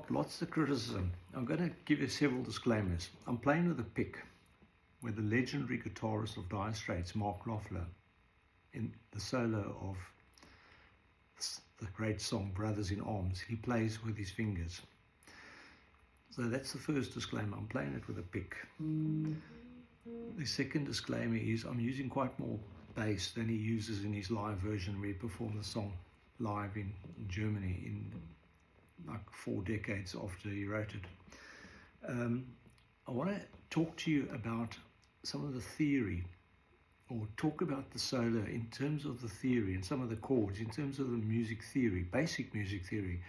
Lots of criticism. I'm going to give you several disclaimers. I'm playing with a pick where the legendary guitarist of Dire Straits, Mark Knopfler, in the solo of the great song Brothers in Arms, he plays with his fingers. So that's the first disclaimer. I'm playing it with a pick. The second disclaimer is I'm using quite more bass than he uses in his live version where he performed the song live in Germany in like 4 decades after he wrote it. I want to talk to you about some of the theory, or talk about the solo in terms of the theory and some of the chords, in terms of the music theory, basic music theory,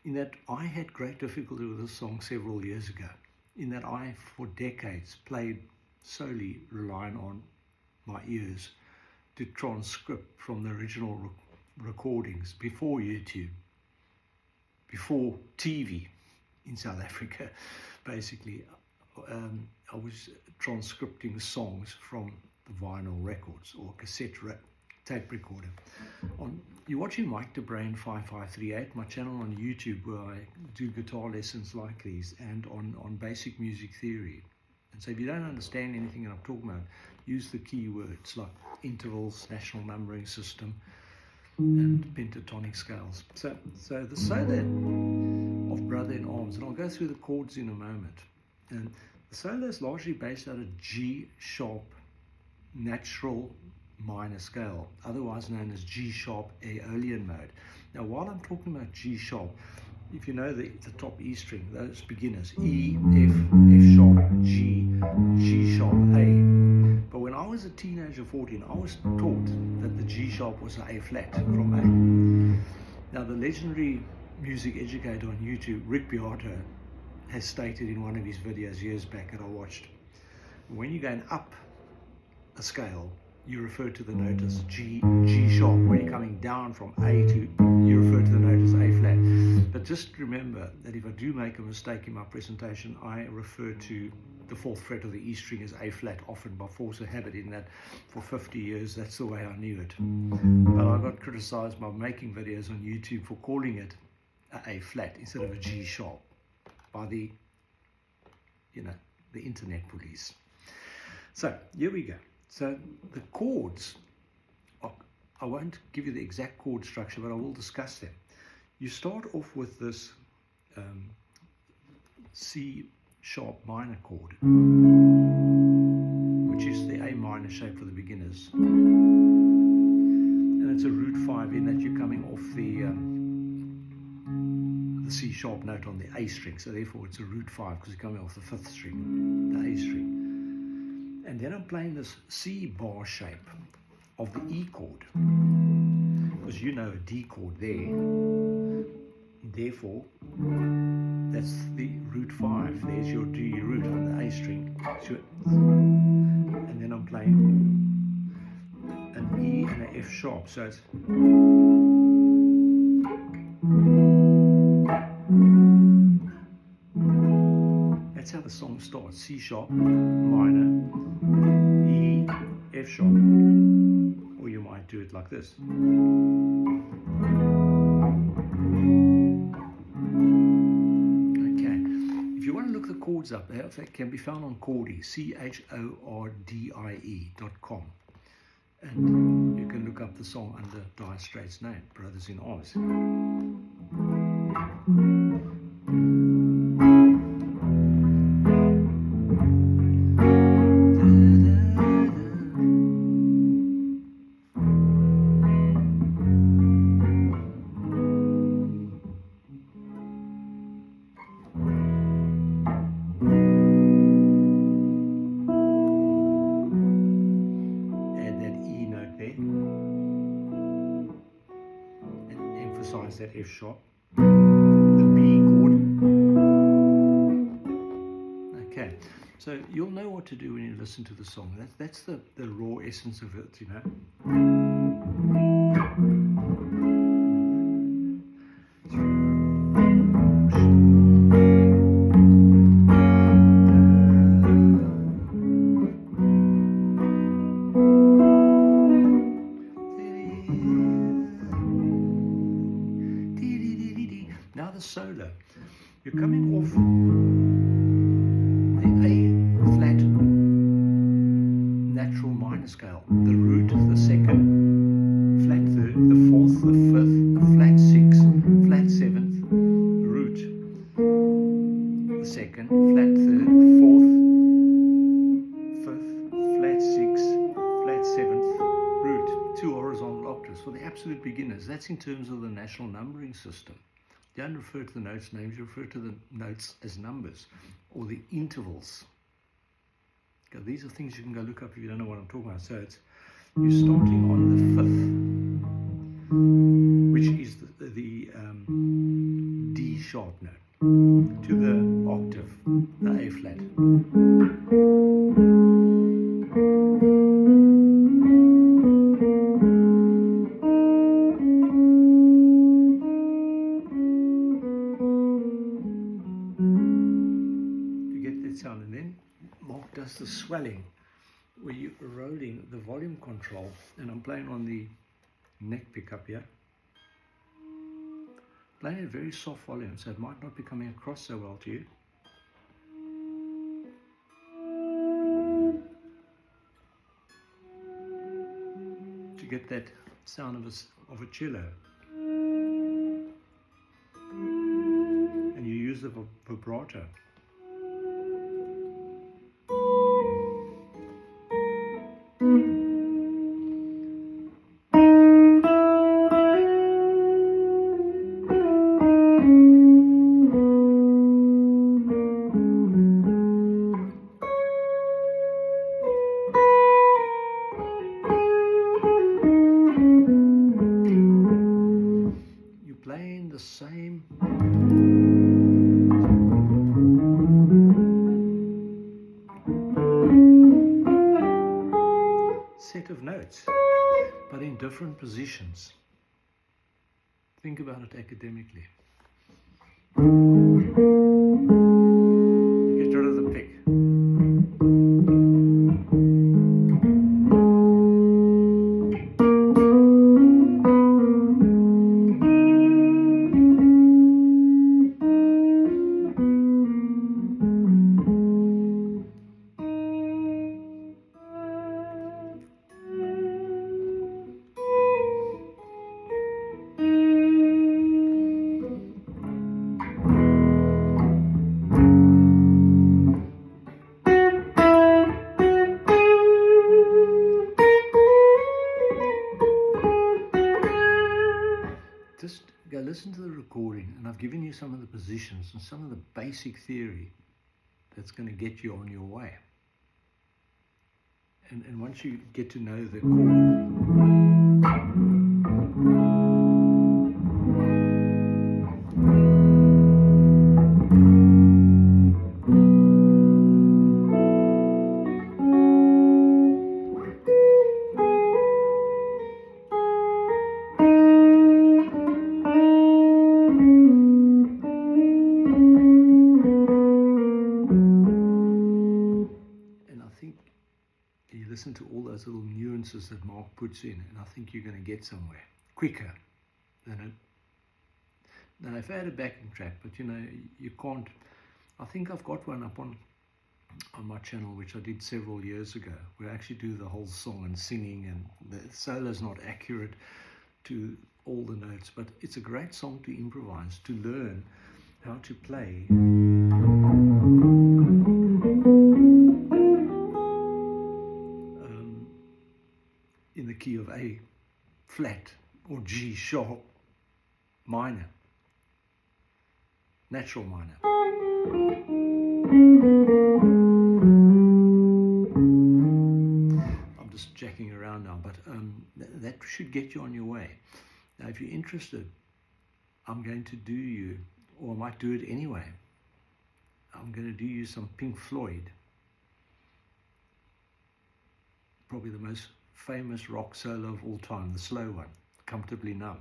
in that I had great difficulty with this song several years ago, in that I, for decades, played solely relying on my ears to transcript from the original recordings before YouTube, before TV in South Africa. Basically, I was transcripting songs from the vinyl records or cassette tape recorder. You're watching Mike de Brain 5538, my channel on YouTube, where I do guitar lessons like these and on basic music theory. And so if you don't understand anything that I'm talking about, use the keywords like intervals, national numbering system, and pentatonic scales. So the solo of Brother in Arms, and I'll go through the chords in a moment. And the solo is largely based out of G sharp natural minor scale, otherwise known as G sharp Aeolian mode. Now, while I'm talking about G sharp, if you know the top E string, those beginners, E, F, F sharp, G, G sharp, A. But when I was a teenager, 14, I was taught that the G sharp was an A flat from A. Now, the legendary music educator on YouTube, Rick Beato, has stated in one of his videos years back that I watched, when you're going up a scale, you refer to the note as G sharp. When you're coming down from A to, you refer to the note as A flat. But just remember that if I do make a mistake in my presentation, I refer to the 4th fret of the E string as A flat, often by force of habit, in that for 50 years, that's the way I knew it. But I got criticized by making videos on YouTube for calling it A flat instead of a G sharp by the internet police. So here we go. So the chords, I won't give you the exact chord structure, but I will discuss them. You start off with this C sharp minor chord, which is the A minor shape for the beginners. And it's a root 5 in that you're coming off the C sharp note on the A string. So therefore it's a root 5 because you're coming off the 5th string, the A string. And then I'm playing this C bar shape of the E chord, because you know a D chord there. Therefore, that's the root 5. There's your D root on the A string. And then I'm playing an E and an F sharp. So it's that's how the song starts. C sharp, minor, E, F sharp. Or you might do it like this. Okay. If you want to look the chords up, they can be found on Chordie, CHORDIE.com. And you can look up the song under Dire Straits' name, Brothers in Arms. That F sharp, the B chord. Okay, so you'll know what to do when you listen to the song. That's the raw essence of it, you know. Now the solo. You're coming off the A flat natural minor scale, the root, the second, flat third, the fourth, the fifth, the flat sixth, flat seventh, root, the second, flat third, fourth, fifth, flat sixth, flat seventh, root, 2 horizontal octaves for the absolute beginners. That's in terms of the national numbering system. You don't refer to the notes names, you refer to the notes as numbers or the intervals. Okay, these are things you can go look up if you don't know what I'm talking about. So it's you're starting on the fifth, which is the D sharp note, to the octave, the A flat. Sound, and then Mark does the swelling where you're rolling the volume control, and I'm playing on the neck pickup here, playing at very soft volume, so it might not be coming across so well to you. To get that sound of a cello, and you use the vibrato. Playing the same set of notes, but in different positions. Think about it academically. Get rid of the pick. Just go listen to the recording, and I've given you some of the positions and some of the basic theory that's going to get you on your way. And once you get to know the listen to all those little nuances that Mark puts in, and I think you're going to get somewhere quicker than it. Now, if I had a backing track, but you know, you can't. I think I've got one up on my channel, which I did several years ago, where I actually do the whole song and singing, and the solo's not accurate to all the notes, but it's a great song to improvise, to learn how to play in the key of A flat or G sharp minor, natural minor. I'm just jacking around now, but that should get you on your way. Now, if you're interested, I'm going to do you, or I might do it anyway, I'm going to do you some Pink Floyd, probably the most famous rock solo of all time, the slow one, Comfortably Numb.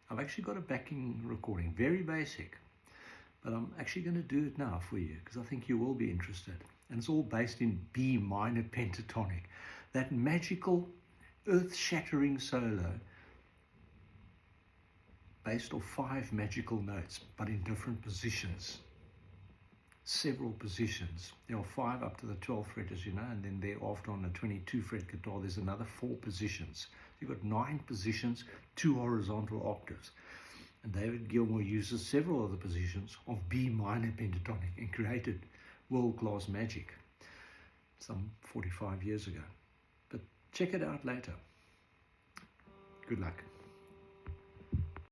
I've actually got a backing recording, very basic, but I'm actually going to do it now for you because I think you will be interested. And it's all based in B minor pentatonic, that magical, earth-shattering solo based off 5 magical notes, but in different positions. Several positions. There are 5 up to the 12th fret, as you know, and then thereafter on the 22 fret guitar, there's another 4 positions. You've got 9 positions, 2 horizontal octaves. And David Gilmour uses several of the positions of B minor pentatonic and created world-class magic some 45 years ago. But check it out later. Good luck.